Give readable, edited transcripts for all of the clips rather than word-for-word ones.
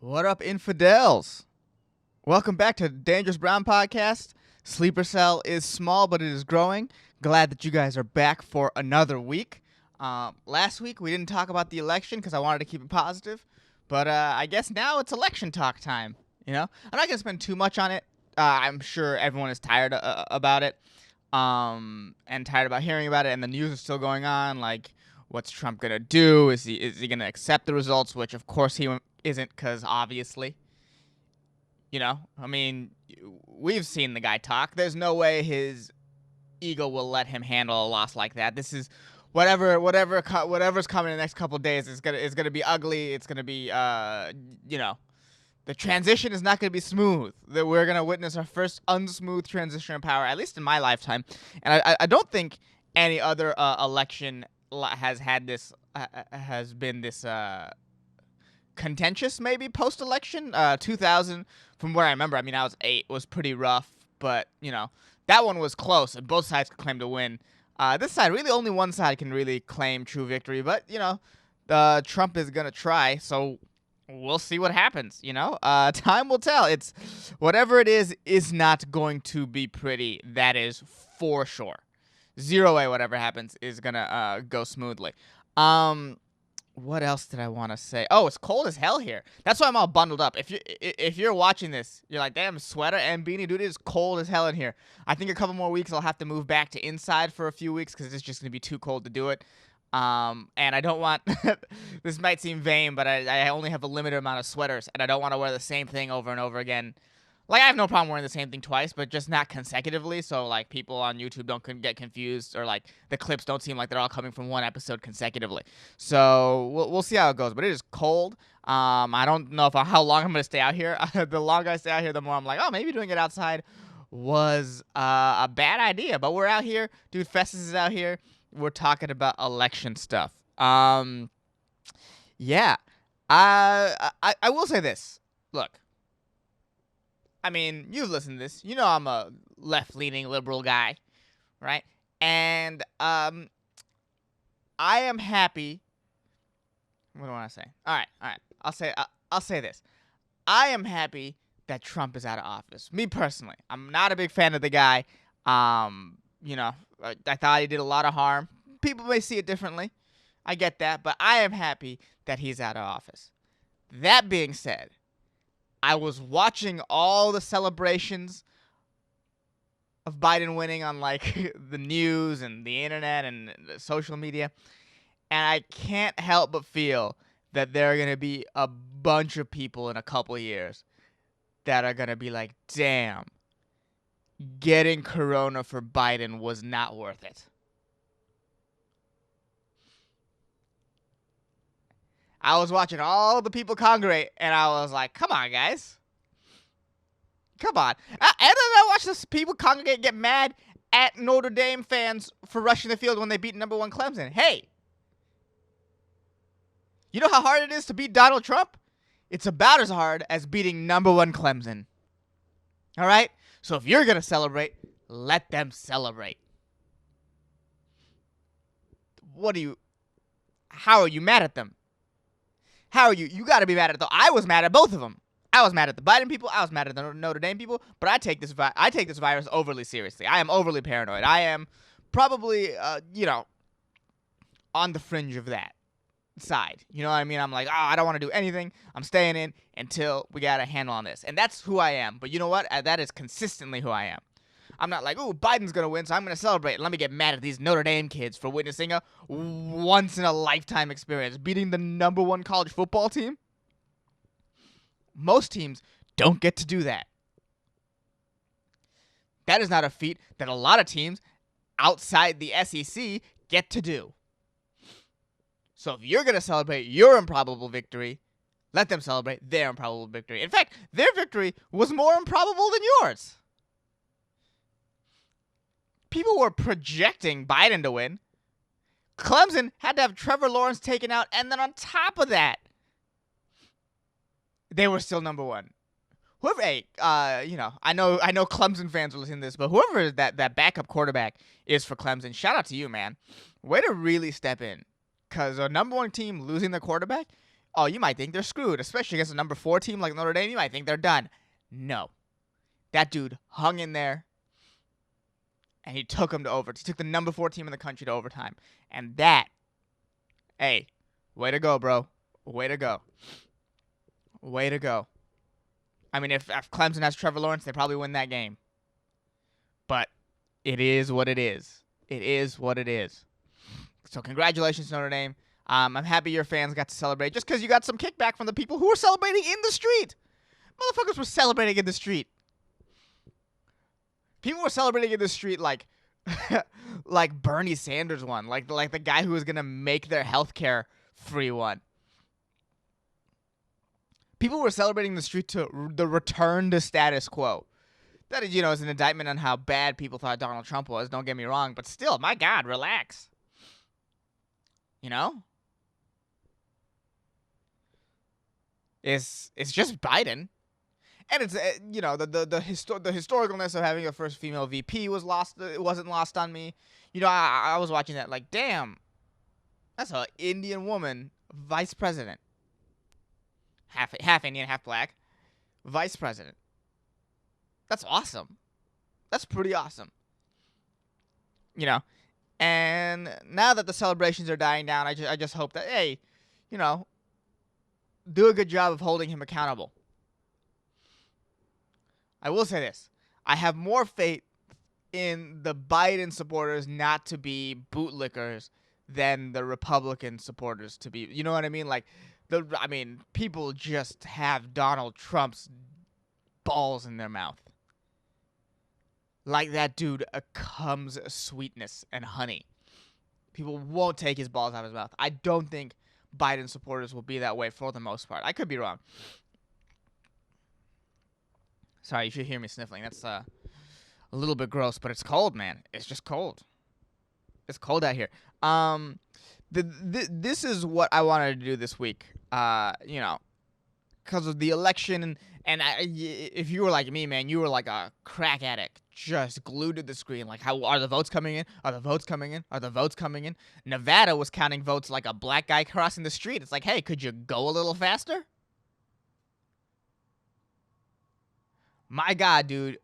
What up, infidels? Welcome back to Dangerous Brown Podcast. Sleeper Cell is small, but it is growing. Glad that you guys are back for another week. Last week, we didn't talk about the election because I wanted to keep it positive. But I guess now it's election talk time. I'm not going to spend too much on it. I'm sure everyone is tired about it and tired about hearing about it. And the news is still going on. Like, what's Trump going to do? Is he going to accept the results? Which, of course, he isn't, because obviously, we've seen the guy talk. There's no way his ego will let him handle a loss like that. This is whatever's coming in the next couple of days is gonna be ugly. It's gonna be the transition is not gonna be smooth. That we're gonna witness our first unsmooth transition of power, at least in my lifetime. And I don't think any other election has been this contentious, maybe post-election. 2000, from where I remember, I was 8, was pretty rough, but that one was close and both sides could claim to win. This side, really only one side can really claim true victory, but Trump is gonna try, so we'll see what happens. Time will tell. It's whatever it is not going to be pretty. That is for sure. Zero way whatever happens is gonna go smoothly. What else did I want to say? Oh, it's cold as hell here. That's why I'm all bundled up. If you're watching this, you're like, damn, sweater and beanie, dude, it is cold as hell in here. I think a couple more weeks I'll have to move back to inside for a few weeks because it's just going to be too cold to do it. And I don't want, this might seem vain, but I only have a limited amount of sweaters, and I don't want to wear the same thing over and over again. Like, I have no problem wearing the same thing twice, but just not consecutively, so, like, people on YouTube don't get confused, or, like, the clips don't seem like they're all coming from one episode consecutively. So, we'll see how it goes, but it is cold. I don't know how long I'm going to stay out here. The longer I stay out here, the more I'm like, oh, maybe doing it outside was a bad idea, but we're out here. Dude, Festus is out here. We're talking about election stuff. Yeah. I will say this. Look. You've listened to this. I'm a left-leaning liberal guy, right? And I am happy. What do I want to say? All right. I'll say this. I am happy that Trump is out of office. Me personally, I'm not a big fan of the guy. I thought he did a lot of harm. People may see it differently. I get that, but I am happy that he's out of office. That being said, I was watching all the celebrations of Biden winning on, like, the news and the internet and the social media, and I can't help but feel that there are going to be a bunch of people in a couple of years that are going to be like, damn, getting corona for Biden was not worth it. I was watching all the people congregate, and I was like, come on, guys. Come on. And then I watched this people congregate get mad at Notre Dame fans for rushing the field when they beat number 1 Clemson. Hey, you know how hard it is to beat Donald Trump? It's about as hard as beating number 1 Clemson. All right? So if you're going to celebrate, let them celebrate. How are you mad at them? How are you? You got to be mad at them. I was mad at both of them. I was mad at the Biden people. I was mad at the Notre Dame people. But I take this virus overly seriously. I am overly paranoid. I am probably, on the fringe of that side. You know what I mean? I'm like, I don't want to do anything. I'm staying in until we got a handle on this. And that's who I am. But you know what? That is consistently who I am. I'm not like, Biden's going to win, so I'm going to celebrate. And let me get mad at these Notre Dame kids for witnessing a once-in-a-lifetime experience, beating the number 1 college football team. Most teams don't get to do that. That is not a feat that a lot of teams outside the SEC get to do. So if you're going to celebrate your improbable victory, let them celebrate their improbable victory. In fact, their victory was more improbable than yours. People were projecting Biden to win. Clemson had to have Trevor Lawrence taken out, and then on top of that, they were still number 1. Whoever, I know Clemson fans are listening to this, but whoever that backup quarterback is for Clemson, shout out to you, man. Way to really step in, because a number 1 team losing their quarterback, oh, you might think they're screwed, especially against a number 4 team like Notre Dame. You might think they're done. No. That dude hung in there, and he took them to overtime. He took the number 4 team in the country to overtime. And that, hey, way to go, bro. Way to go. Way to go. I mean, if Clemson has Trevor Lawrence, they probably win that game. But it is what it is. It is what it is. So congratulations, Notre Dame. I'm happy your fans got to celebrate just because you got some kickback from the people who were celebrating in the street. Motherfuckers were celebrating in the street. People were celebrating in the street like like Bernie Sanders won. Like the guy who was going to make their healthcare free one. People were celebrating in the street to the return to status quo. That is, is an indictment on how bad people thought Donald Trump was. Don't get me wrong. But still, my God, relax. It's just Biden. And it's the historicalness of having a first female VP was lost. It wasn't lost on me. I was watching that like, damn, that's an Indian woman vice president, half Indian, half black, vice president. That's awesome. That's pretty awesome. And now that the celebrations are dying down, I just hope that do a good job of holding him accountable. I will say this. I have more faith in the Biden supporters not to be bootlickers than the Republican supporters to be. You know what I mean? Like, people just have Donald Trump's balls in their mouth. Like that dude comes sweetness and honey. People won't take his balls out of his mouth. I don't think Biden supporters will be that way for the most part. I could be wrong. Sorry, you should hear me sniffling. That's a little bit gross, but it's cold, man. It's just cold. It's cold out here. This is what I wanted to do this week. Because of the election, and if you were like me, man, you were like a crack addict, just glued to the screen. Like, how are the votes coming in? Are the votes coming in? Are the votes coming in? Nevada was counting votes like a black guy crossing the street. It's like, hey, could you go a little faster? My God, dude.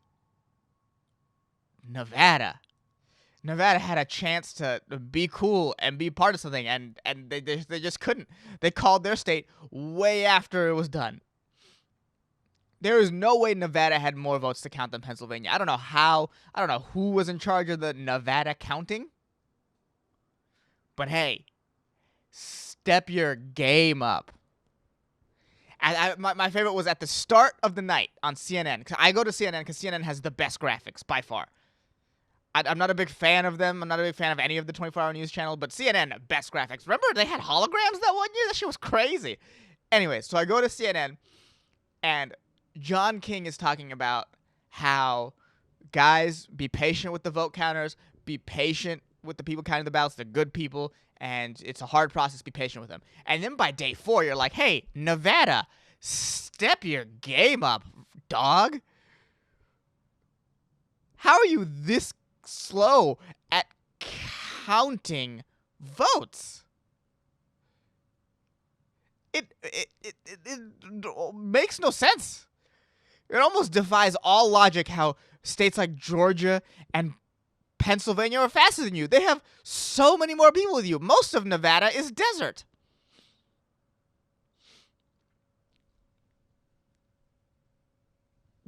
Nevada had a chance to be cool and be part of something, and they just couldn't. They called their state way after it was done. There is no way Nevada had more votes to count than Pennsylvania. I don't know how. I don't know who was in charge of the Nevada counting. But hey, step your game up. My favorite was at the start of the night on CNN. I go to CNN because CNN has the best graphics by far. I'm not a big fan of them. I'm not a big fan of any of the 24-hour news channel, but CNN, best graphics. Remember they had holograms that one year? That shit was crazy. Anyway, so I go to CNN, and John King is talking about how, guys, be patient with the vote counters, be patient with the people counting the ballots, the good people, and it's a hard process, be patient with them. And then by day 4, you're like, hey, Nevada, step your game up, dog. How are you this slow at counting votes? It makes no sense. It almost defies all logic how states like Georgia and Pennsylvania are faster than you. They have so many more people with you. Most of Nevada is desert.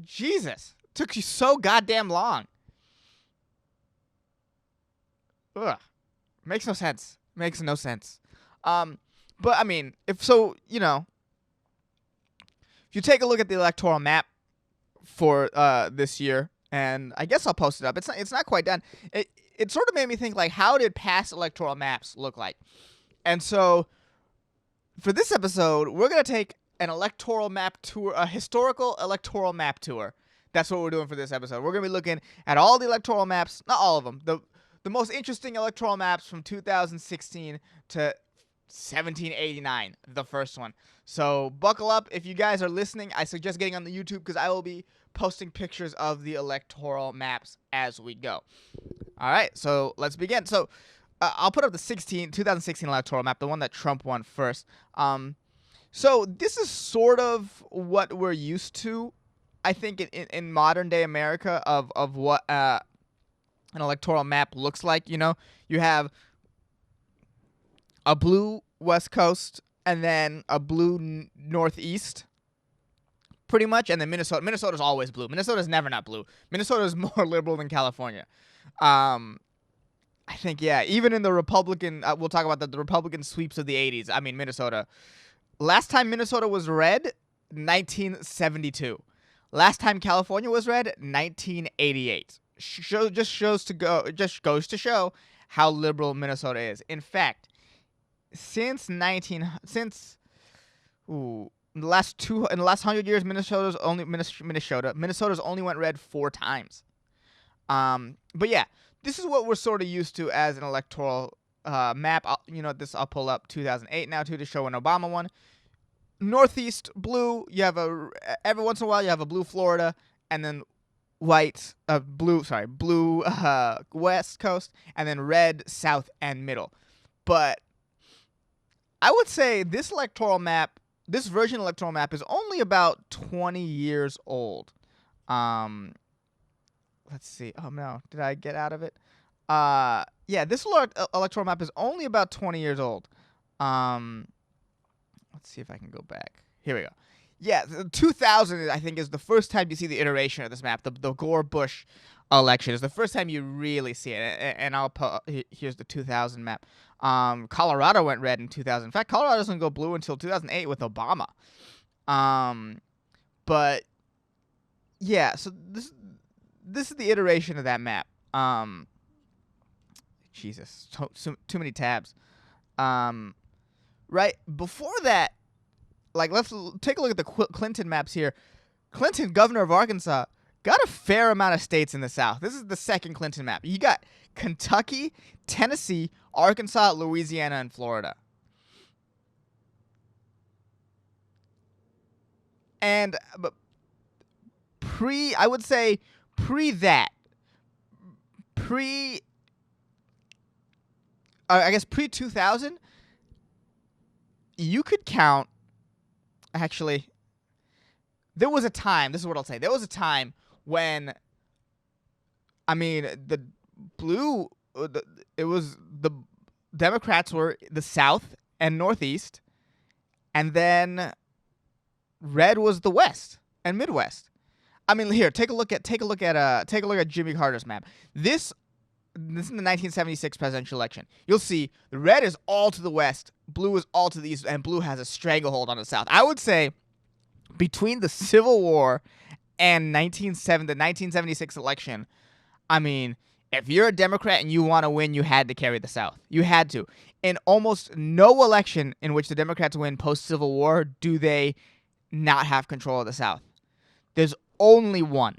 Jesus. It took you so goddamn long. Ugh. Makes no sense. Makes no sense. But I mean, if you take a look at the electoral map for this year, and I guess I'll post it up. It's not quite done. It sort of made me think, like, how did past electoral maps look like? And so for this episode, we're going to take an electoral map tour, a historical electoral map tour. That's what we're doing for this episode. We're going to be looking at all the electoral maps, not all of them, the most interesting electoral maps from 2016 to 1789, the first one. So buckle up. If you guys are listening, I suggest getting on the YouTube because I will be posting pictures of the electoral maps as we go. All right, so let's begin. So I'll put up the 2016 electoral map, the one that Trump won first. So this is sort of what we're used to, I think, in modern day America of what an electoral map looks like. You have a blue West Coast and then a blue Northeast, pretty much, and then Minnesota. Minnesota's always blue. Minnesota's never not blue. Minnesota is more liberal than California. Um, I think, yeah, even in the Republican, we'll talk about the Republican sweeps of the 80s. I mean, Minnesota. Last time Minnesota was red, 1972. Last time California was red, 1988. Just goes to show how liberal Minnesota is. In fact, since in the last 100 years, Minnesota's only went red 4 times. But yeah, this is what we're sort of used to as an electoral map. I'll pull up 2008 now too to show an Obama one. Northeast blue. You have every once in a while you have a blue Florida, and then blue West Coast, and then red South and middle. But I would say this version electoral map is only about 20 years old. Let's see. Oh no, did I get out of it? Yeah, this electoral map is only about 20 years old. Let's see if I can go back. Here we go. Yeah, 2000 I think is the first time you see the iteration of this map. The Gore-Bush election is the first time you really see it. And here's the 2000 map. Colorado went red in 2000. In fact, Colorado doesn't go blue until 2008 with Obama. But yeah, so this is the iteration of that map. Jesus, too many tabs. Right before that, let's take a look at the Clinton maps here. Clinton, governor of Arkansas, got a fair amount of states in the South. This is the second Clinton map. You got Kentucky, Tennessee, Arkansas, Louisiana, and Florida. And pre 2000, you could count. Actually, there was a time. This is what I'll say. There was a time when, the Democrats were the South and Northeast, and then red was the West and Midwest. Here, take a look at Jimmy Carter's map. This is in the 1976 presidential election. You'll see the red is all to the west, blue is all to the east, and blue has a stranglehold on the south. I would say between the Civil War and the 1976 election, if you're a Democrat and you want to win, you had to carry the South. You had to. In almost no election in which the Democrats win post-Civil War do they not have control of the South. There's only one.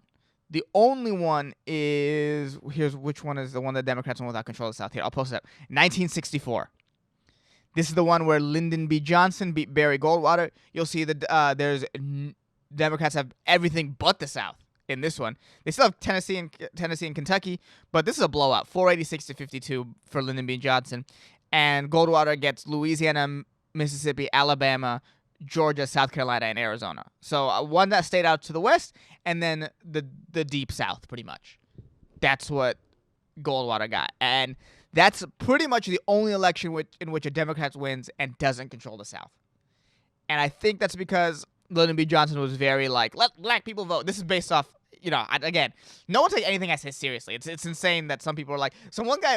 The only one is, here's which one is the one the Democrats won without control of the South. Here, I'll post it up. 1964. This is the one where Lyndon B. Johnson beat Barry Goldwater. You'll see there's Democrats have everything but the South in this one. They still have Tennessee and Kentucky, but this is a blowout. 486-52 for Lyndon B. Johnson. And Goldwater gets Louisiana, Mississippi, Alabama, Georgia, South Carolina, and Arizona. So one that stayed out to the west, and then the deep south, pretty much. That's what Goldwater got. And that's pretty much the only election in which a Democrat wins and doesn't control the South. And I think that's because Lyndon B. Johnson was very let black people vote. This is based off, again, no one take anything I say seriously. It's insane that some people are like. So one guy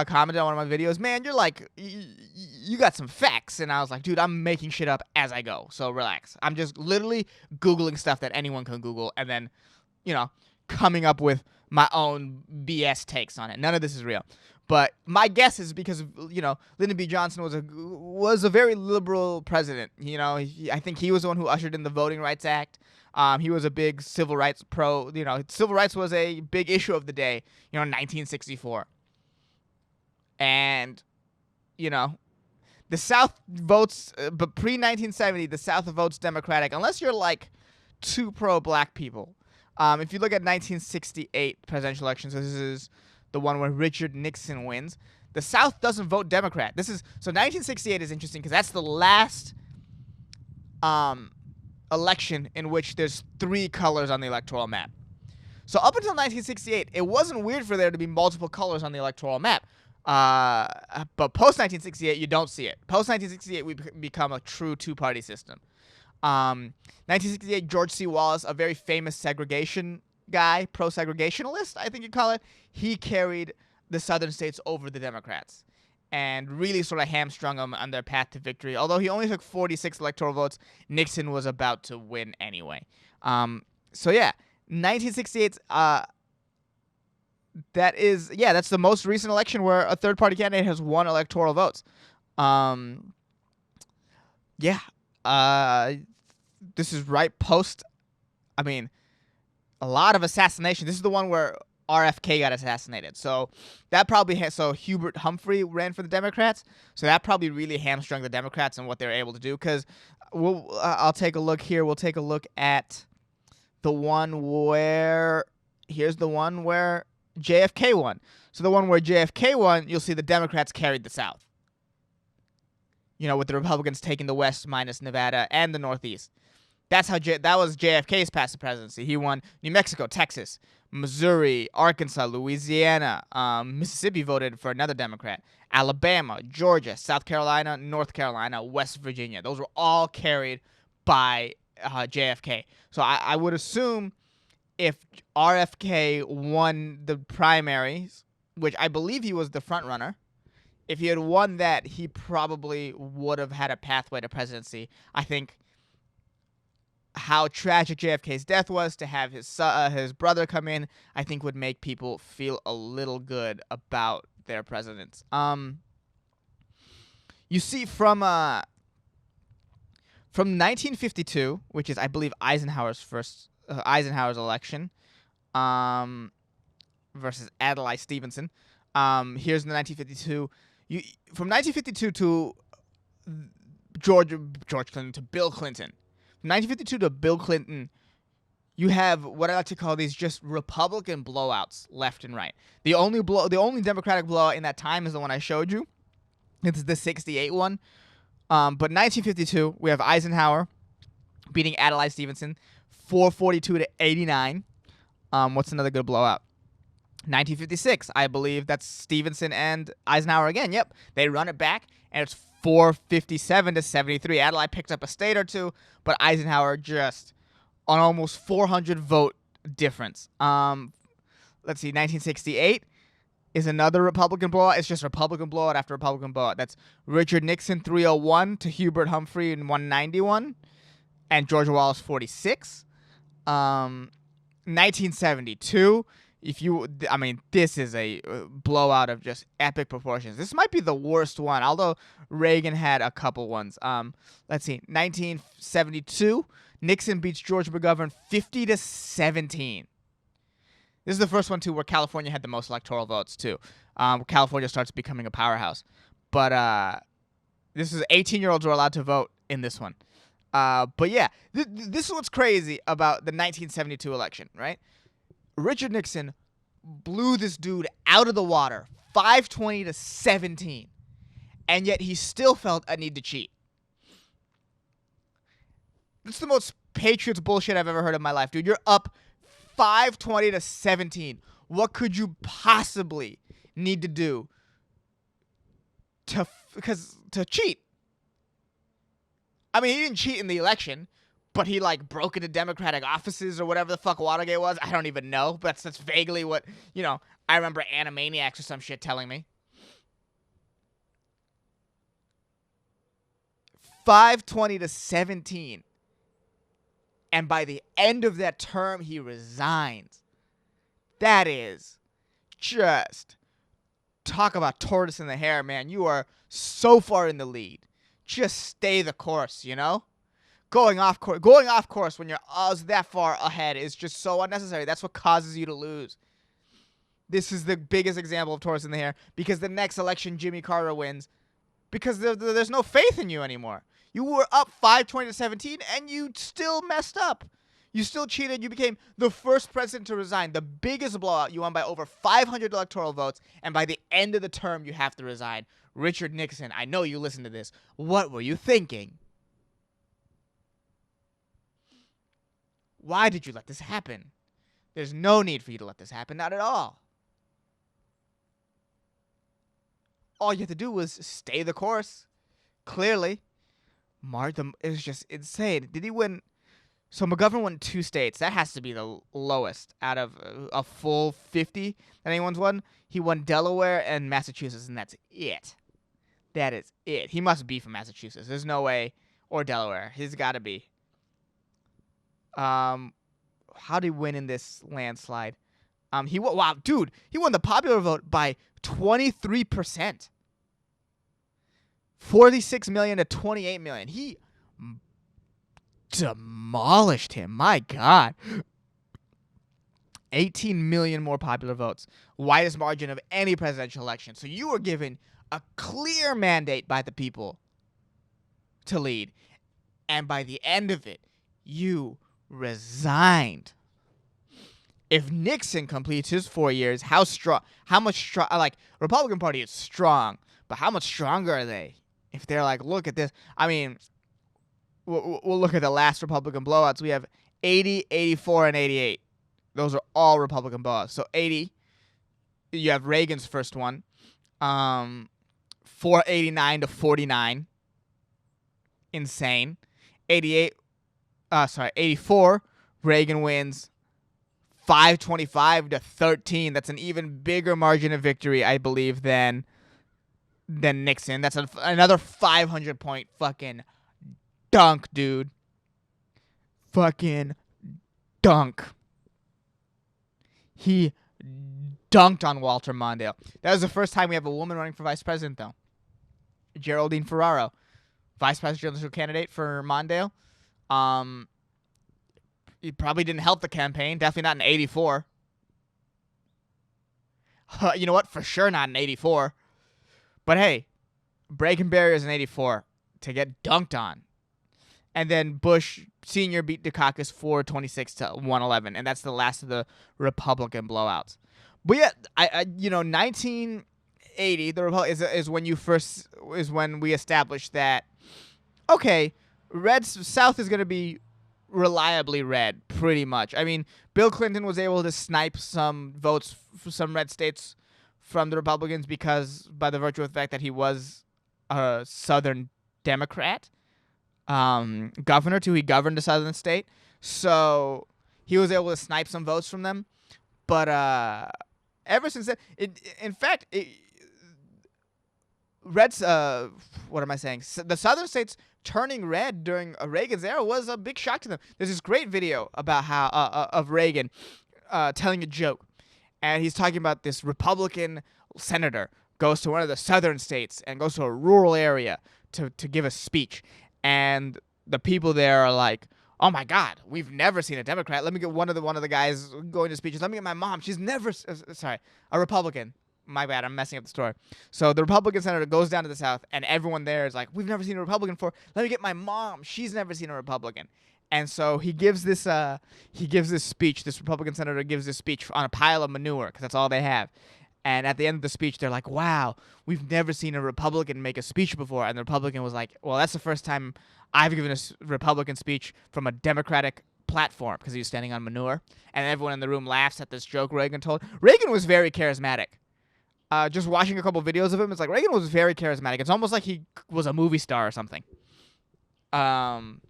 commented on one of my videos, man, you're you got some facts, and I was like, dude, I'm making shit up as I go, so relax. I'm just literally Googling stuff that anyone can Google, and then, coming up with my own BS takes on it. None of this is real. But my guess is because Lyndon B. Johnson was a very liberal president. I think he was the one who ushered in the Voting Rights Act. He was a big civil rights pro. Civil rights was a big issue of the day. In 1964. And the South votes, but pre-1970, the South votes Democratic unless you're too pro-black people. If you look at 1968 presidential elections, so this is the one where Richard Nixon wins. The South doesn't vote Democrat. This is so 1968 is interesting because that's the last election in which there's 3 colors on the electoral map. So up until 1968, it wasn't weird for there to be multiple colors on the electoral map. But post 1968, you don't see it. Post 1968, we become a true 2-party system. 1968, George C. Wallace, a very famous segregation guy, pro-segregationalist, I think you'd call it, he carried the southern states over the Democrats and really sort of hamstrung them on their path to victory. Although he only took 46 electoral votes, Nixon was about to win anyway. So yeah, 1968, that's the most recent election where a third-party candidate has won electoral votes. This is right post, a lot of assassination. This is the one where RFK got assassinated. So that probably so Hubert Humphrey ran for the Democrats. So that probably really hamstrung the Democrats and what they were able to do. Because I'll take a look here. We'll take a look at the one where JFK won. So the one where JFK won, you'll see the Democrats carried the South. With the Republicans taking the West minus Nevada and the Northeast. That was JFK's path to presidency. He won New Mexico, Texas, Missouri, Arkansas, Louisiana. Mississippi voted for another Democrat. Alabama, Georgia, South Carolina, North Carolina, West Virginia. Those were all carried by JFK. So I would assume if RFK won the primaries, which I believe he was the front runner, if he had won that, he probably would have had a pathway to presidency. I think how tragic JFK's death was, to have his brother come in, I think would make people feel a little good about their presidents. You see from 1952, which is I believe Eisenhower's election, versus Adlai Stevenson. Here's the 1952. From 1952 to George Clinton to Bill Clinton. From 1952 to Bill Clinton, you have what I like to call these just Republican blowouts left and right. The only Democratic blowout in that time is the one I showed you. It's the 68 one. But 1952, we have Eisenhower beating Adlai Stevenson, 442 to 89. What's another good blowout? 1956, I believe that's Stevenson and Eisenhower again. Yep, they run it back, and it's 457 to 73. Adlai picked up a state or two, but Eisenhower just on almost 400 vote difference. Let's see, 1968 is another Republican blowout. It's just Republican blowout after Republican blowout. That's Richard Nixon 301 to Hubert Humphrey in 191, and George Wallace 46. 1972. This is a blowout of just epic proportions. This might be the worst one, although Reagan had a couple ones. Let's see. 1972, Nixon beats George McGovern 50 to 17. This is the first one, too, where California had the most electoral votes, too. California starts becoming a powerhouse. But this is 18-year-olds were allowed to vote in this one. But yeah, this is what's crazy about the 1972 election, right? Richard Nixon blew this dude out of the water, 520 to 17, and yet he still felt a need to cheat. That's the most Patriots bullshit I've ever heard in my life, dude. You're up 520 to 17. What could you possibly need to do to cheat? He didn't cheat in the election, but he broke into Democratic offices or whatever the fuck Watergate was. I don't even know, but that's vaguely what, I remember Animaniacs or some shit telling me. 520 to 17. And by the end of that term, he resigns. That is just talk about tortoise in the hare, man. You are so far in the lead. Just stay the course, Going off course when you're that far ahead is just so unnecessary. That's what causes you to lose. This is the biggest example of tortoise in the hare, because the next election Jimmy Carter wins because there's no faith in you anymore. You were up 520 to 17 and you still messed up. You still cheated. You became the first president to resign. The biggest blowout. You won by over 500 electoral votes. And by the end of the term, you have to resign. Richard Nixon, I know you listen to this. What were you thinking? Why did you let this happen? There's no need for you to let this happen. Not at all. All you had to do was stay the course. Clearly. It was just insane. Did he win? So McGovern won 2 states. That has to be the lowest out of a full 50 that anyone's won. He won Delaware and Massachusetts, and that's it. That is it. He must be from Massachusetts. There's no way. Or Delaware. He's got to be. How did he win in this landslide? He won the popular vote by 23%. 46 million to 28 million. He demolished him. My God. 18 million more popular votes. Widest margin of any presidential election. So you were given a clear mandate by the people to lead. And by the end of it, you resigned. If Nixon completes his 4 years, Republican Party is strong, but how much stronger are they? If they're like, look at this. I mean, we'll look at the last Republican blowouts. We have 80, 84, and 88. Those are all Republican blowouts. So 80, you have Reagan's first one. 489 to 49. Insane. 84, Reagan wins 525 to 13. That's an even bigger margin of victory, I believe, than Nixon. That's another 500-point fucking dunk, dude. Fucking dunk. He dunked on Walter Mondale. That was the first time we have a woman running for vice president, though. Geraldine Ferraro, vice presidential candidate for Mondale. He probably didn't help the campaign. Definitely not in 84. You know what? For sure not in 84. But hey, breaking barriers in 84 to get dunked on. And then Bush Sr. beat Dukakis 426 to 111. And that's the last of the Republican blowouts. But yeah, 1980, is when we established that, okay, South is going to be reliably red, pretty much. I mean, Bill Clinton was able to snipe some votes for some red states from the Republicans because by the virtue of the fact that he was a Southern Democrat governor too. He governed a Southern state, so he was able to snipe some votes from them. But ever since then, Reds. What am I saying? The Southern states turning red during Reagan's era was a big shock to them. There's this great video about how of Reagan telling a joke, and he's talking about this Republican senator goes to one of the southern states and goes to a rural area to give a speech, and the people there are like, "Oh my God, we've never seen a Democrat. Let me get one of the guys going to speeches. Let me get my mom. She's never a Republican." My bad, I'm messing up the story. So the Republican senator goes down to the South, and everyone there is like, "We've never seen a Republican before. Let me get my mom. She's never seen a Republican." And so he gives this speech. This Republican senator gives this speech on a pile of manure because that's all they have. And at the end of the speech, they're like, "Wow, we've never seen a Republican make a speech before." And the Republican was like, "Well, that's the first time I've given a Republican speech from a Democratic platform," because he was standing on manure. And everyone in the room laughs at this joke Reagan told. Reagan was very charismatic. Just watching a couple videos of him, it's like Reagan was very charismatic. It's almost like he was a movie star or something. But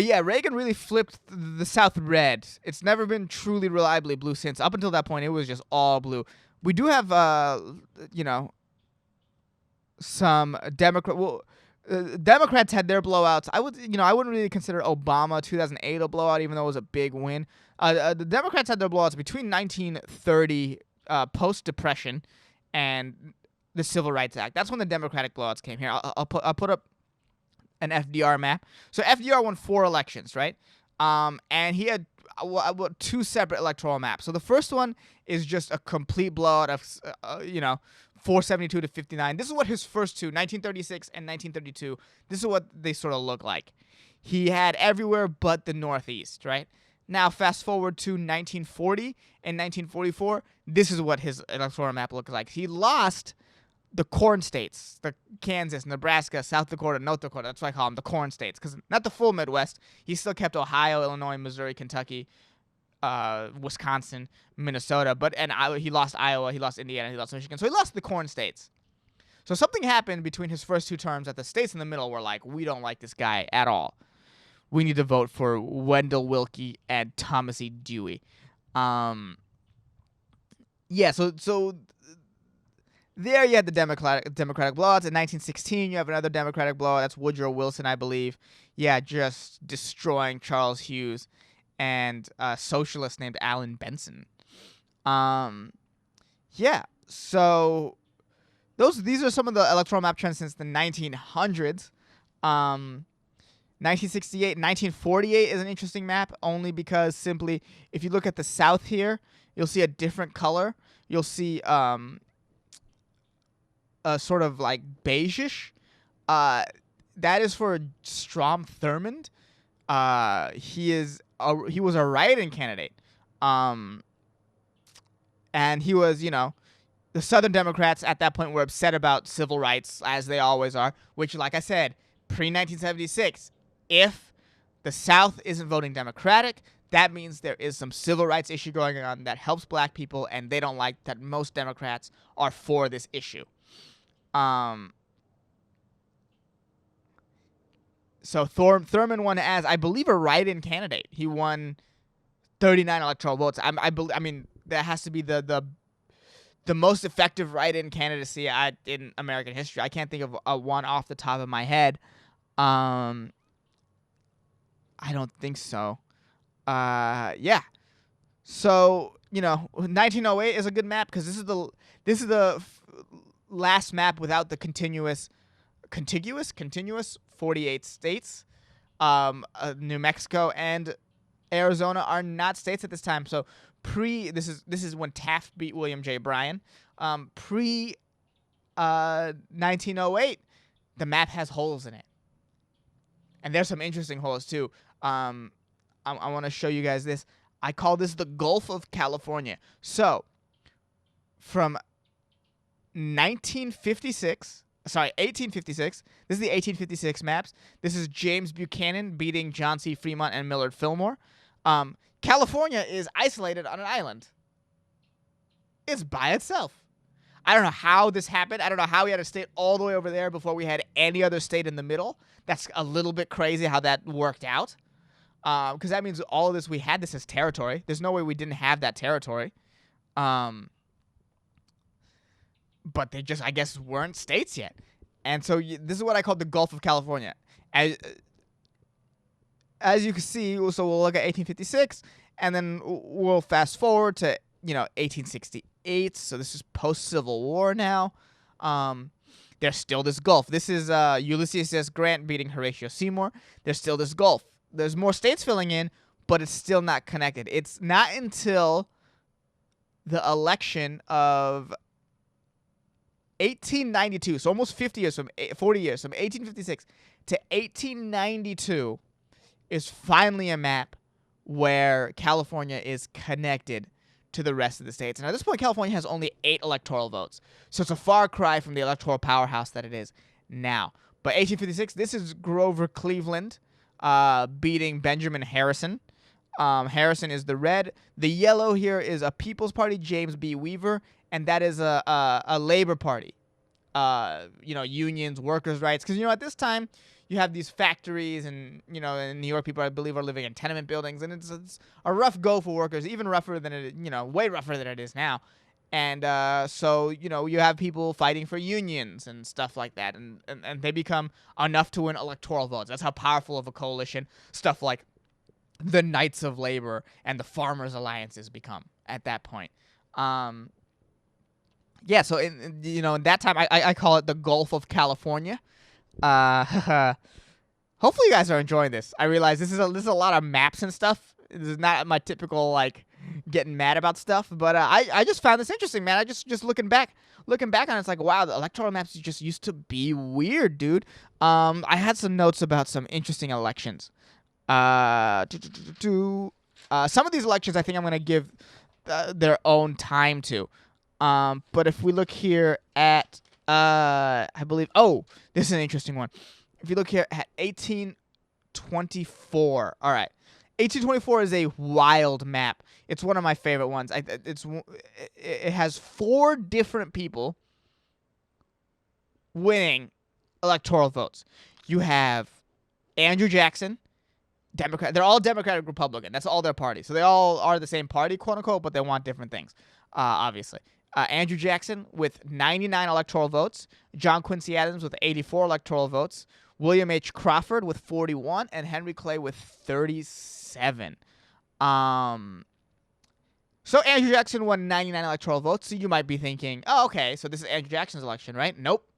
yeah, Reagan really flipped the South red. It's never been truly reliably blue since. Up until that point, it was just all blue. We do have, some Democrats had their blowouts. I wouldn't really consider Obama 2008 a blowout, even though it was a big win. The Democrats had their blowouts between 1930. Post-Depression and the Civil Rights Act. That's when the Democratic blowouts came. Here, I'll put up an FDR map. So FDR won 4 elections, right? And he had 2 separate electoral maps. So the first one is just a complete blowout of 472 to 59. This is what his first two, 1936 and 1932. This is what they sort of look like. he had everywhere but the Northeast, right? Now, fast forward to 1940 and 1944. This is what his electoral map looked like. He lost the corn states, the Kansas, Nebraska, South Dakota, North Dakota. That's why I call them the corn states, because not the full Midwest. He still kept Ohio, Illinois, Missouri, Kentucky, Wisconsin, Minnesota, he lost Iowa, he lost Indiana, he lost Michigan. So he lost the corn states. So something happened between his first two terms that the states in the middle were like, we don't like this guy at all. We need to vote for Wendell Willkie and Thomas E. Dewey. So there you had the Democratic blowouts. In 1916, you have another Democratic blowout. That's Woodrow Wilson, I believe. Yeah, just destroying Charles Hughes and a socialist named Alan Benson. So these are some of the electoral map trends since the 1900s. 1968, 1948 is an interesting map only because simply if you look at the South here, you'll see a different color. You'll see a sort of like beigeish. That is for Strom Thurmond. He was a write-in candidate. And he was, the Southern Democrats at that point were upset about civil rights, as they always are, which, like I said, pre-1976, if the South isn't voting Democratic, that means there is some civil rights issue going on that helps black people, and they don't like that most Democrats are for this issue. So Thurmond won as, I believe, a write-in candidate. He won 39 electoral votes. I mean, that has to be the most effective write-in candidacy in American history. I can't think of one off the top of my head. I don't think so. So 1908 is a good map because this is the last map without the contiguous 48 states. New Mexico and Arizona are not states at this time. So this is when Taft beat William J. Bryan. Pre 1908, the map has holes in it, and there's some interesting holes too. I want to show you guys this. I call this the Gulf of California. So from 1856. This is the 1856 maps. This is James Buchanan beating John C. Fremont and Millard Fillmore. California is isolated on an island. It's by itself. I don't know how this happened. I don't know how we had a state all the way over there before we had any other state in the middle. That's a little bit crazy how that worked out. Because that means all of this, we had this as territory. There's no way we didn't have that territory. But they just, I guess, weren't states yet. And so this is what I call the Gulf of California. As you can see, so we'll look at 1856, and then we'll fast forward to 1868. So this is post-Civil War now. There's still this gulf. This is Ulysses S. Grant beating Horatio Seymour. There's still this gulf. There's more states filling in, but it's still not connected. It's not until the election of 1892, so almost 40 years, from 1856 to 1892, is finally a map where California is connected to the rest of the states. And at this point, California has only 8 electoral votes. So it's a far cry from the electoral powerhouse that it is now. But 1856, this is Grover Cleveland beating Benjamin Harrison. Harrison is the red. The yellow here is a People's Party, James B. Weaver, and that is a Labor Party. Unions, workers' rights. Because, at this time, you have these factories, and, in New York, people, I believe, are living in tenement buildings, and it's a rough go for workers, even rougher than it, way rougher than it is now. And so, you have people fighting for unions and stuff like that, and they become enough to win electoral votes. That's how powerful of a coalition stuff like the Knights of Labor and the Farmers Alliances become at that point. So in that time, I call it the Gulf of California. Hopefully you guys are enjoying this. I realize this is a lot of maps and stuff. This is not my typical getting mad about stuff. But I just found this interesting, man. I just looking back on it, it's like, wow, the electoral maps just used to be weird, dude. I had some notes about some interesting elections. Some of these elections, I think I'm gonna give their own time to. But if we look here at, I believe, this is an interesting one. If you look here at 1824, all right, 1824 is a wild map. It's one of my favorite ones. It has 4 different people winning electoral votes. You have Andrew Jackson, Democrat. They're all Democratic Republican. That's all their party. So they all are the same party, quote unquote, but they want different things, obviously. Andrew Jackson with 99 electoral votes, John Quincy Adams with 84 electoral votes, William H. Crawford with 41, and Henry Clay with 37. So Andrew Jackson won 99 electoral votes. So you might be thinking, oh, okay, so this is Andrew Jackson's election, right? Nope.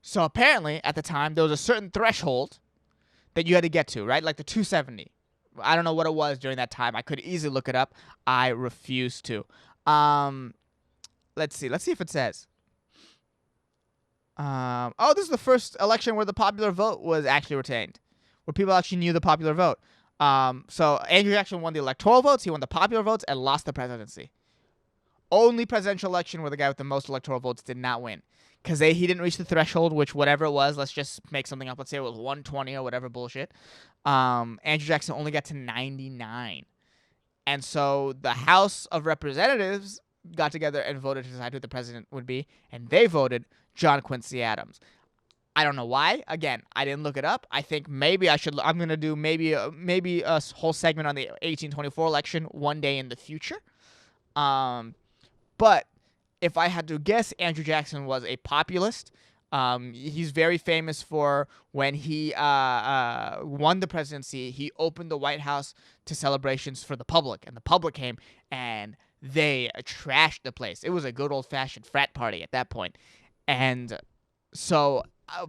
So apparently, at the time, there was a certain threshold that you had to get to, right? Like the 270. I don't know what it was during that time. I could easily look it up. I refuse to. Let's see. Let's see if it says. This is the first election where the popular vote was actually retained, where people actually knew the popular vote. So Andrew Jackson won the electoral votes, he won the popular votes, and lost the presidency. Only presidential election where the guy with the most electoral votes did not win. Because he didn't reach the threshold, which whatever it was, let's just make something up. Let's say it was 120 or whatever bullshit. Andrew Jackson only got to 99. And so the House of Representatives got together and voted to decide who the president would be, and they voted John Quincy Adams. I don't know why. Again, I didn't look it up. I think maybe I should. I'm gonna do maybe a whole segment on the 1824 election one day in the future. But if I had to guess, Andrew Jackson was a populist. He's very famous for when he won the presidency, he opened the White House to celebrations for the public, and the public came and they trashed the place. It was a good old-fashioned frat party at that point. And so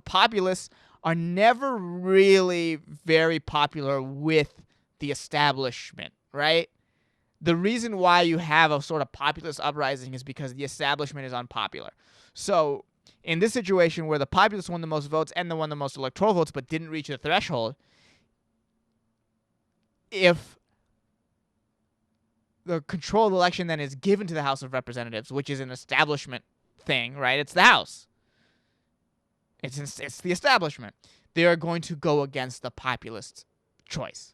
populists are never really very popular with the establishment, right? The reason why you have a sort of populist uprising is because the establishment is unpopular. So in this situation where the populists won the most votes and won the most electoral votes but didn't reach the threshold, if the control of the election then is given to the House of Representatives, which is an establishment thing, right? It's the House. It's the establishment. They are going to go against the populist choice.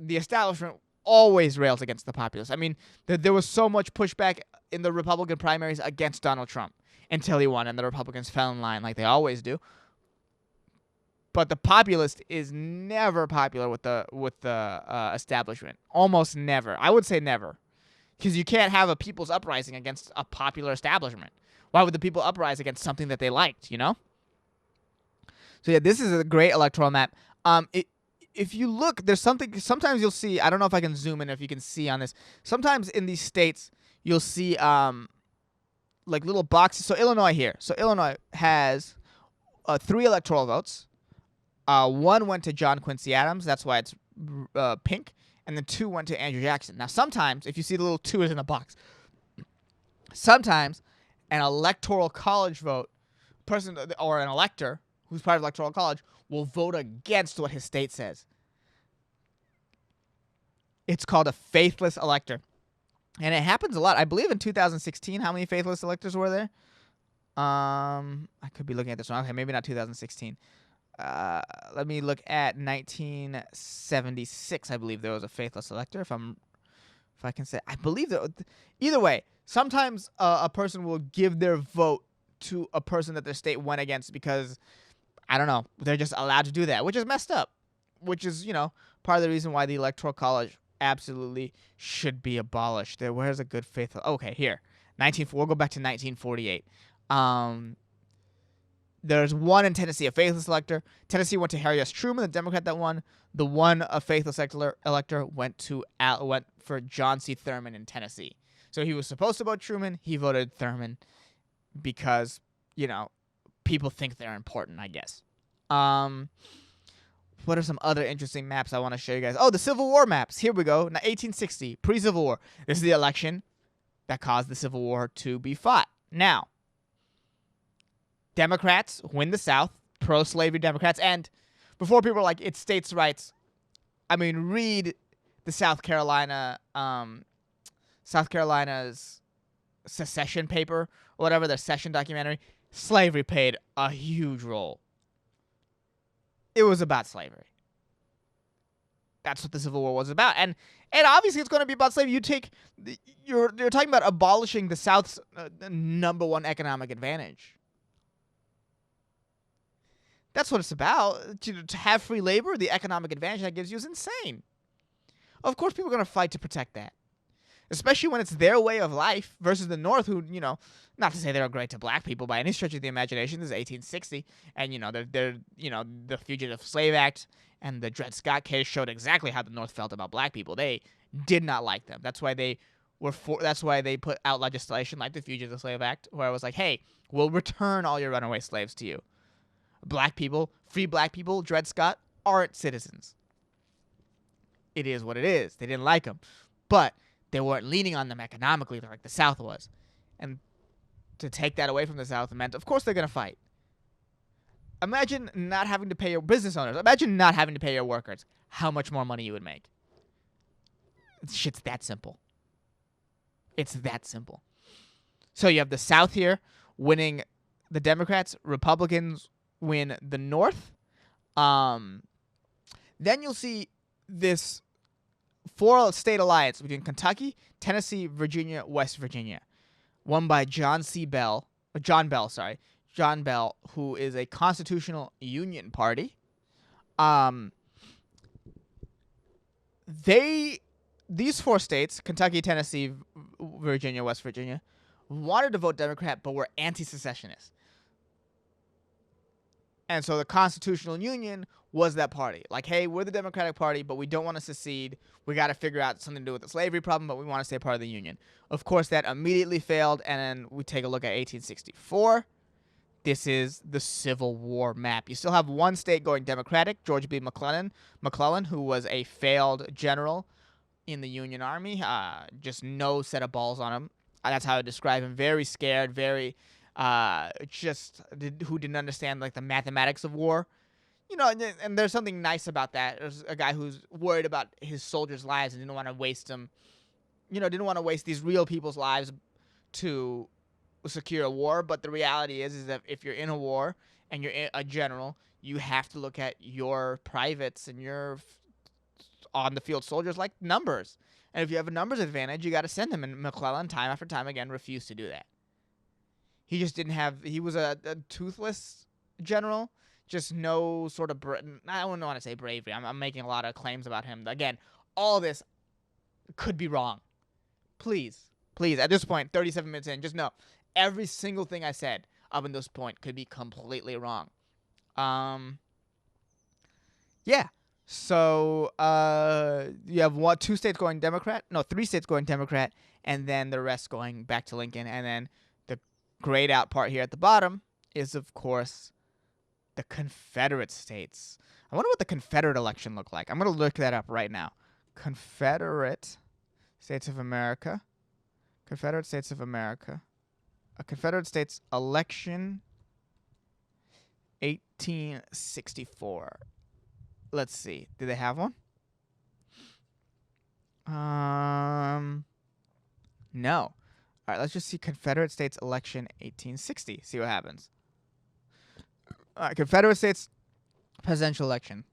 The establishment always rails against the populace. I mean, there was so much pushback in the Republican primaries against Donald Trump until he won and the Republicans fell in line like they always do. But the populist is never popular with the establishment. Almost never. I would say never. Because you can't have a people's uprising against a popular establishment. Why would the people uprise against something that they liked, you know? So yeah, this is a great electoral map. If you look, there's something, sometimes you'll see, I don't know if I can zoom in, if you can see on this. Sometimes in these states, you'll see like little boxes. So Illinois here. So Illinois has 3 electoral votes. 1 went to John Quincy Adams. That's why it's pink. And then 2 went to Andrew Jackson. Now, sometimes, if you see the little 2 is in a box, sometimes an electoral college vote, person or an elector who's part of electoral college will vote against what his state says. It's called a faithless elector. And it happens a lot. I believe in 2016, how many faithless electors were there? I could be looking at this one. Okay, maybe not 2016. Let me look at 1976. I believe there was a faithless elector. If I can say, I believe that. Either way, sometimes a person will give their vote to a person that their state went against because, I don't know, they're just allowed to do that, which is messed up. Which is, part of the reason why the Electoral College absolutely should be abolished. Where's a good faithful? Okay, here. We'll go back to 1948. There's one in Tennessee, a faithless elector. Tennessee went to Harry S. Truman, the Democrat that won. The one a faithless elector went for John C. Thurman in Tennessee. So he was supposed to vote Truman. He voted Thurman because, people think they're important, I guess. What are some other interesting maps I want to show you guys? Oh, the Civil War maps. Here we go. Now, 1860, pre-Civil War. This is the election that caused the Civil War to be fought. Now, Democrats win the South, pro-slavery Democrats, and before people are like, it's states' rights, I mean, read the South Carolina's secession paper, or whatever, their session documentary. Slavery played a huge role. It was about slavery. That's what the Civil War was about, and obviously it's going to be about slavery. You're talking about abolishing the South's number one economic advantage. That's what it's about. To have free labor, the economic advantage that gives you is insane. Of course, people are going to fight to protect that, especially when it's their way of life versus the North, who, not to say they're great to black people by any stretch of the imagination. This is 1860, and they're the Fugitive Slave Act and the Dred Scott case showed exactly how the North felt about black people. They did not like them. That's why they put out legislation like the Fugitive Slave Act, where it was like, hey, we'll return all your runaway slaves to you. Black people, free black people, Dred Scott, aren't citizens. It is what it is. They didn't like them, but they weren't leaning on them economically like the South was. And to take that away from the South meant, of course, they're going to fight. Imagine not having to pay your business owners. Imagine not having to pay your workers. How much more money you would make. Shit's that simple. It's that simple. So you have the South here winning the Democrats. Republicans win the North. Then you'll see this 4-state alliance between Kentucky, Tennessee, Virginia, West Virginia, won by John Bell, who is a constitutional union party. These 4 states, Kentucky, Tennessee, Virginia, West Virginia, wanted to vote Democrat, but were anti-secessionists. And so the Constitutional Union was that party. Like, hey, we're the Democratic Party, but we don't want to secede. We got to figure out something to do with the slavery problem, but we want to stay part of the Union. Of course, that immediately failed, and then we take a look at 1864. This is the Civil War map. You still have one state going Democratic, George B. McClellan, who was a failed general in the Union Army. Just no set of balls on him. That's how I describe him. Very scared, who didn't understand like the mathematics of war. And there's something nice about that. There's a guy who's worried about his soldiers' lives and didn't want to waste them. Didn't want to waste these real people's lives to secure a war. But the reality is that if you're in a war and you're a general, you have to look at your privates and your on-the-field soldiers like numbers. And if you have a numbers advantage, you got to send them. And McClellan, time after time again, refused to do that. He just didn't have. He was a toothless general. Just no sort of. I don't want to say bravery. I'm making a lot of claims about him. Again, all this could be wrong. Please, at this point, 37 minutes in, just know every single thing I said up until this point could be completely wrong. Yeah. So you have 3 states going Democrat, and then the rest going back to Lincoln, and then the grayed out part here at the bottom is, of course, the Confederate states. I wonder what the Confederate election looked like. I'm going to look that up right now. Confederate States of America. A Confederate States election 1864. Let's see. Do they have one? No. All right, let's just see Confederate States election 1860. See what happens. All right, Confederate States presidential election.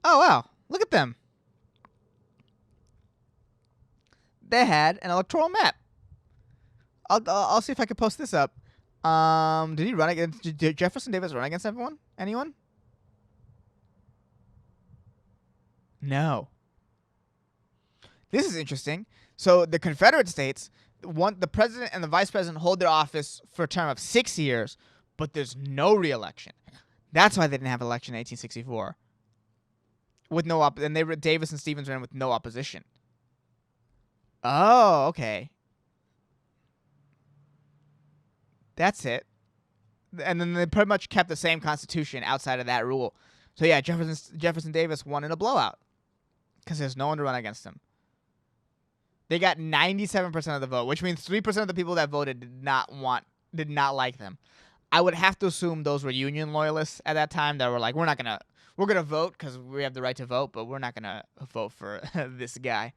Oh, wow. Look at them. They had an electoral map. I'll see if I can post this up. Did he run against? Did Jefferson Davis run against anyone? No. This is interesting. So the Confederate States, the president and the vice president hold their office for a term of 6 years, but there's no re-election. That's why they didn't have an election in 1864. With no and Davis and Stevens ran with no opposition. Oh, okay. That's it. And then they pretty much kept the same constitution outside of that rule. So yeah, Jefferson Davis won in a blowout because there's no one to run against him. They got 97% of the vote, which means 3% of the people that voted did not like them. I would have to assume those were Union loyalists at that time that were like, we're gonna vote because we have the right to vote, but we're not gonna vote for this guy.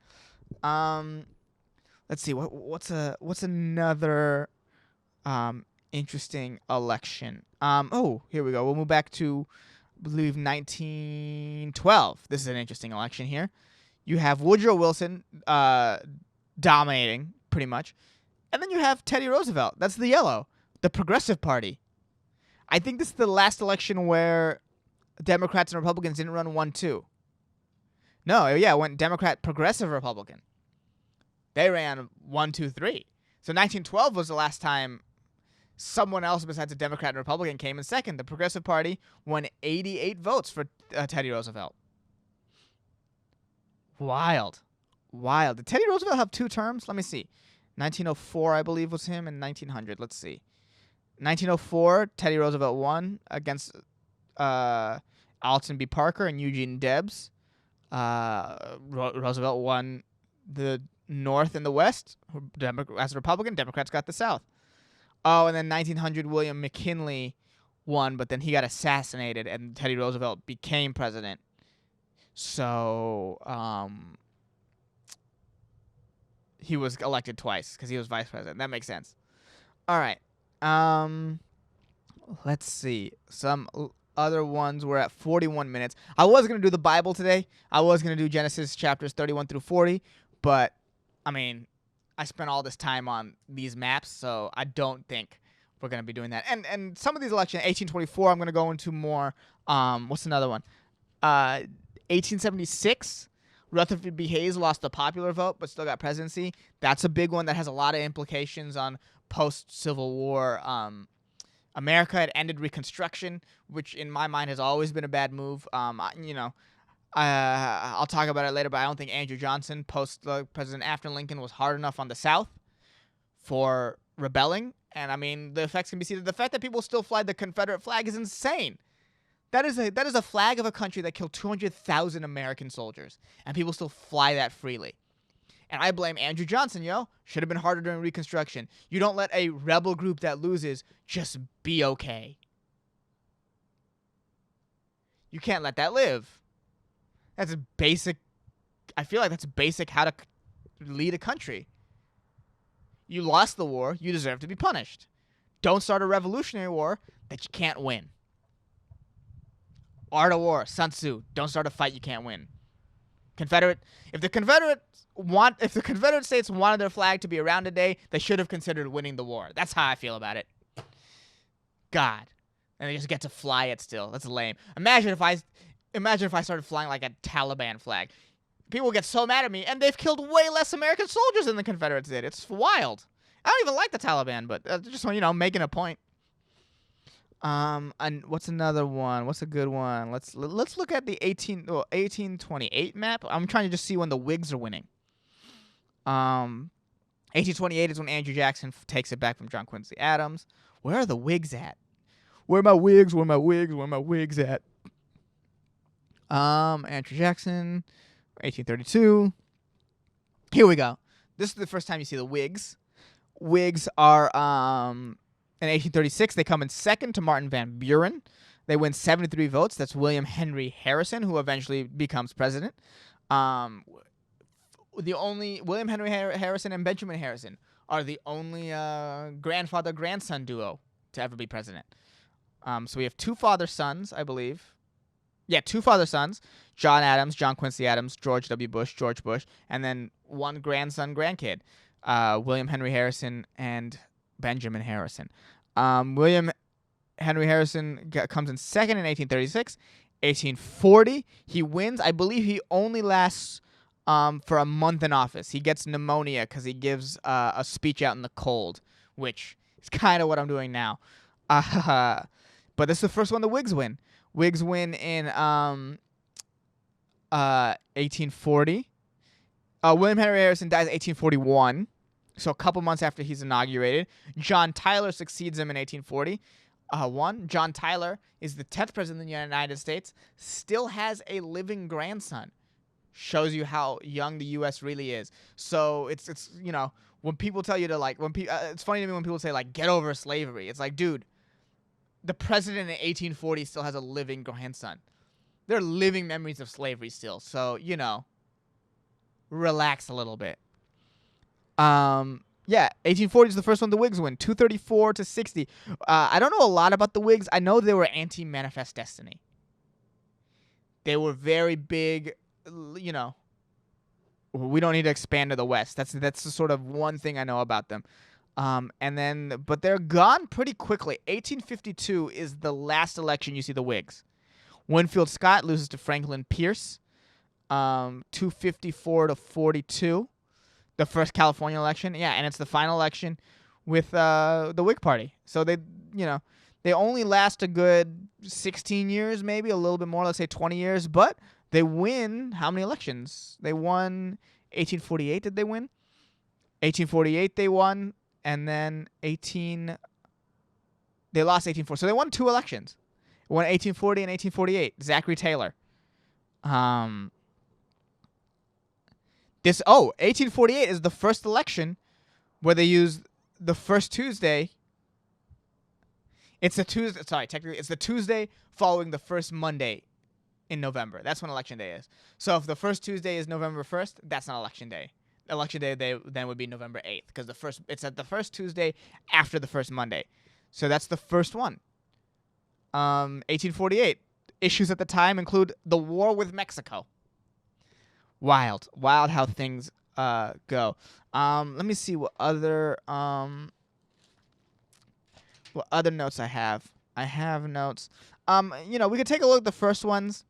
Let's see what's another interesting election. Oh, here we go. We'll move back to, I believe, 1912. This is an interesting election here. You have Woodrow Wilson dominating pretty much, and then you have Teddy Roosevelt. That's the yellow, the Progressive Party. I think this is the last election where Democrats and Republicans didn't run 1-2. No, yeah, it went Democrat, Progressive, Republican. They ran 1-2-3. So 1912 was the last time someone else besides a Democrat and Republican came in second. The Progressive Party won 88 votes for Teddy Roosevelt. Wild. Did Teddy Roosevelt have 2 terms? Let me see. 1904, I believe, was him, and 1900. Let's see. 1904, Teddy Roosevelt won against Alton B. Parker and Eugene Debs. Roosevelt won the North and the West. As a Republican, Democrats got the South. Oh, and then 1900, William McKinley won, but then he got assassinated, and Teddy Roosevelt became president. So he was elected twice because he was vice president. That makes sense. All right. Let's see. Some other ones were at 41 minutes. I was going to do the Bible today. I was going to do Genesis chapters 31 through 40, but I mean, I spent all this time on these maps, so I don't think we're going to be doing that. And some of these elections, 1824, I'm going to go into more. What's another one? 1876, Rutherford B. Hayes lost the popular vote but still got presidency. That's a big one that has a lot of implications on post-Civil War America. It ended Reconstruction, which in my mind has always been a bad move. I'll talk about it later, but I don't think Andrew Johnson, post-president after Lincoln, was hard enough on the South for rebelling. And, I mean, the effects can be seen. The fact that people still fly the Confederate flag is insane. That is a flag of a country that killed 200,000 American soldiers, and people still fly that freely. And I blame Andrew Johnson, Should have been harder during Reconstruction. You don't let a rebel group that loses just be okay. You can't let that live. That's basic. I feel like that's basic how to lead a country. You lost the war. You deserve to be punished. Don't start a revolutionary war that you can't win. Art of War, Sun Tzu. Don't start a fight you can't win. If the Confederate States wanted their flag to be around today, they should have considered winning the war. That's how I feel about it. God. And they just get to fly it still. That's lame. Imagine if I started flying like a Taliban flag. People get so mad at me, and they've killed way less American soldiers than the Confederates did. It's wild. I don't even like the Taliban, but just making a point. And what's another one? What's a good one? Let's look at the 1828 map. I'm trying to just see when the Whigs are winning. 1828 is when Andrew Jackson takes it back from John Quincy Adams. Where are the Whigs at? Where are my Whigs? Where are my Whigs? Where are my Whigs at? Andrew Jackson, 1832. Here we go. This is the first time you see the Whigs. Whigs are in 1836, they come in second to Martin Van Buren. They win 73 votes. That's William Henry Harrison, who eventually becomes president. William Henry Harrison and Benjamin Harrison are the only grandfather-grandson duo to ever be president. So we have 2 father-sons, I believe. Yeah, 2 father-sons, John Adams, John Quincy Adams, George W. Bush, George Bush, and then 1 grandson-grandkid, William Henry Harrison and Benjamin Harrison. William Henry Harrison comes in second in 1836. 1840, he wins. I believe he only lasts for a month in office. He gets pneumonia because he gives a speech out in the cold, which is kind of what I'm doing now. But this is the first one the Whigs win. Whigs win in 1840. William Henry Harrison dies in 1841. So a couple months after he's inaugurated. John Tyler succeeds him in 1840. One, John Tyler is the 10th president of the United States, still has a living grandson. Shows you how young the U.S. really is. So it's when people tell you to it's funny to me when people say like get over slavery. It's like, dude, the president in 1840 still has a living grandson. They're living memories of slavery still. So relax a little bit. Yeah, 1840 is the first one the Whigs win, 234 to 60. I don't know a lot about the Whigs. I know they were anti-Manifest Destiny. They were very big, we don't need to expand to the West. That's the sort of one thing I know about them. But they're gone pretty quickly. 1852 is the last election you see the Whigs. Winfield Scott loses to Franklin Pierce, 254 to 42. The first California election, yeah, and it's the final election with the Whig Party. So they only last a good 16 years, maybe a little bit more, let's say 20 years, but they win how many elections? They won 1848, did they win? 1848 they won, and then they lost 1840. So they won 2 elections. They won 1840 and 1848. Zachary Taylor. 1848 is the first election where they used the first Tuesday. It's the Tuesday. Sorry, technically, it's the Tuesday following the first Monday in November. That's when election day is. So if the first Tuesday is November 1st, that's not election day. Election day then would be November 8th because it's at the first Tuesday after the first Monday. So that's the first one. 1848 issues at the time include the war with Mexico. Wild how things go. Let me see what other notes I have. I have notes. We could take a look at the first ones.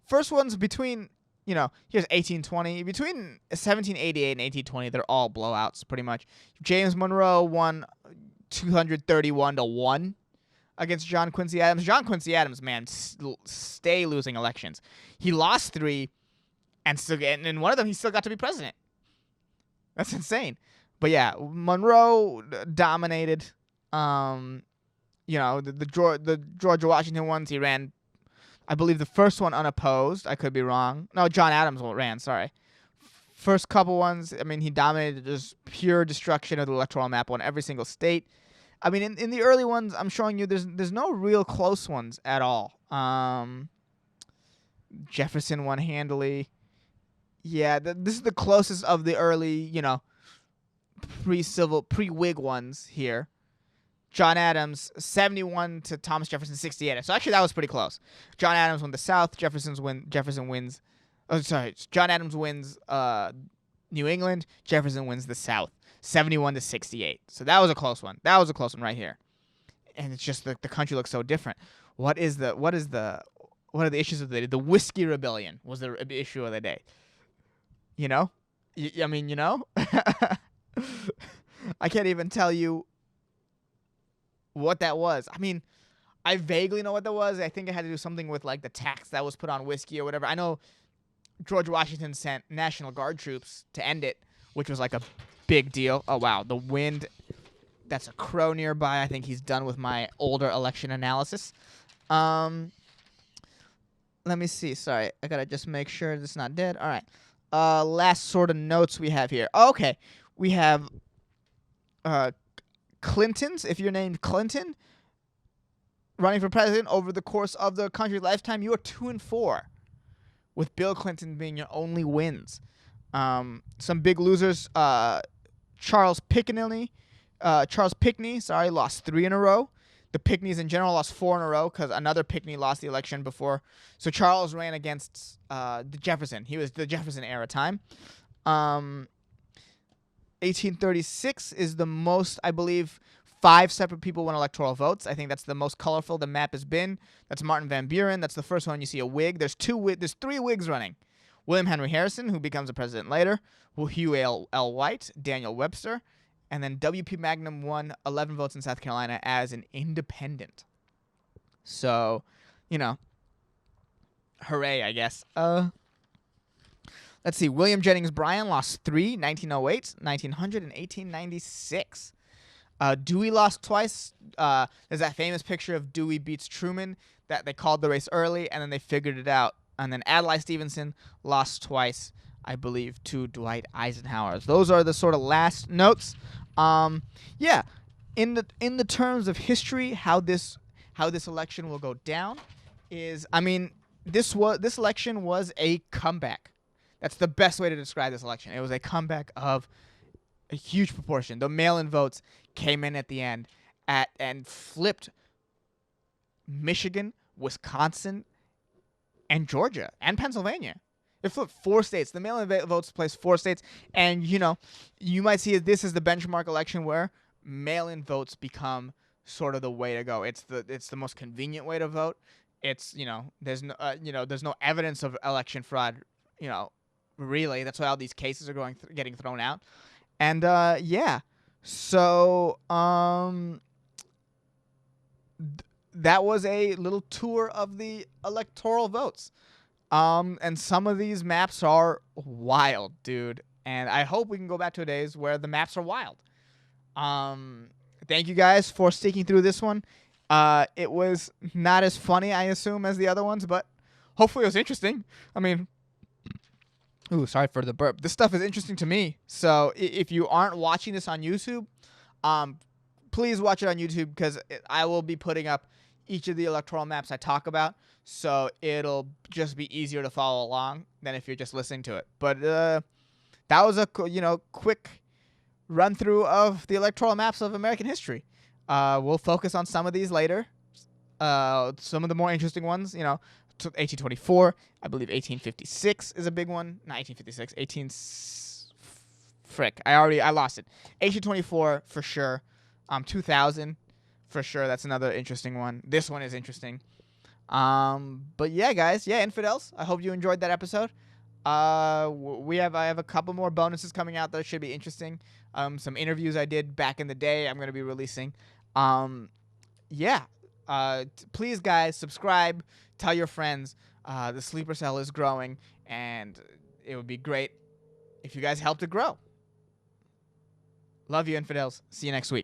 First ones between, here's 1820. Between 1788 and 1820, they're all blowouts pretty much. James Monroe won 231 to 1 against John Quincy Adams. John Quincy Adams, man, stay losing elections. He lost 3. And in one of them, he still got to be president. That's insane. But yeah, Monroe dominated. The George Washington ones, he ran, I believe the first one unopposed. I could be wrong. No, John Adams ran, sorry. First couple ones, he dominated, just pure destruction of the electoral map on every single state. In the early ones, I'm showing you there's no real close ones at all. Jefferson won handily. Yeah, this is the closest of the early, pre-Whig ones here. John Adams, 71 to Thomas Jefferson, 68. So actually that was pretty close. John Adams won the South. Jefferson wins. Oh, sorry. John Adams wins New England. Jefferson wins the South, 71 to 68. So that was a close one. That was a close one right here. And it's just the country looks so different. What are the issues of the day? The Whiskey Rebellion was the issue of the day. I can't even tell you what that was. I vaguely know what that was. I think it had to do something with like the tax that was put on whiskey or whatever. I know George Washington sent National Guard troops to end it, which was like a big deal. Oh, wow. The wind. That's a crow nearby. I think he's done with my older election analysis. Let me see. Sorry. I got to just make sure it's not dead. All right. Last sort of notes we have here. Oh, okay. We have Clintons. If you're named Clinton, running for president over the course of the country's lifetime, you are 2-4, with Bill Clinton being your only wins. Some big losers. Charles Pinckney, lost 3 in a row. The Pinckneys in general lost 4 in a row because another Pinckney lost the election before. So Charles ran against the Jefferson. He was the Jefferson era time. 1836 is the most, I believe, 5 separate people won electoral votes. I think that's the most colorful the map has been. That's Martin Van Buren. That's the first one you see a Whig. There's 3 Whigs running. William Henry Harrison, who becomes a president later. Hugh L. White, Daniel Webster. And then W.P. Magnum won 11 votes in South Carolina as an independent. So, hooray, I guess. Let's see. William Jennings Bryan lost 3, 1908, 1900, and 1896. Dewey lost twice. There's that famous picture of Dewey beats Truman that they called the race early, and then they figured it out. And then Adlai Stevenson lost twice, I believe, to Dwight Eisenhower. Those are the sort of last notes. Yeah, in the terms of history, how this election will go down is, I mean, this election was a comeback. That's the best way to describe this election. It was a comeback of a huge proportion. The mail-in votes came in at the end and flipped Michigan, Wisconsin, and Georgia and Pennsylvania. It flipped 4 states. The mail-in votes placed 4 states, and you might see this as the benchmark election where mail-in votes become sort of the way to go. It's the most convenient way to vote. It's there's no evidence of election fraud. Really, that's why all these cases are getting thrown out. And yeah, so that was a little tour of the electoral votes. And some of these maps are wild, dude. And I hope we can go back to days where the maps are wild. Thank you guys for sticking through this one. It was not as funny, I assume, as the other ones, but hopefully it was interesting. I mean, ooh, sorry for the burp. This stuff is interesting to me. So if you aren't watching this on YouTube, please watch it on YouTube, because I will be putting up each of the electoral maps I talk about. So it'll just be easier to follow along than if you're just listening to it. But that was a quick run through of the electoral maps of American history. We'll focus on some of these later. Some of the more interesting ones, 1824, I believe 1856 is a big one. Not 1856, frick, I lost it. 1824 for sure. 2000 for sure. That's another interesting one. This one is interesting. But yeah, guys, infidels, I hope you enjoyed that episode. I have a couple more bonuses coming out that should be interesting. Some interviews I did back in the day I'm going to be releasing. Please, guys, subscribe, tell your friends. The sleeper cell is growing, and it would be great if you guys helped it grow. Love you, infidels. See you next week.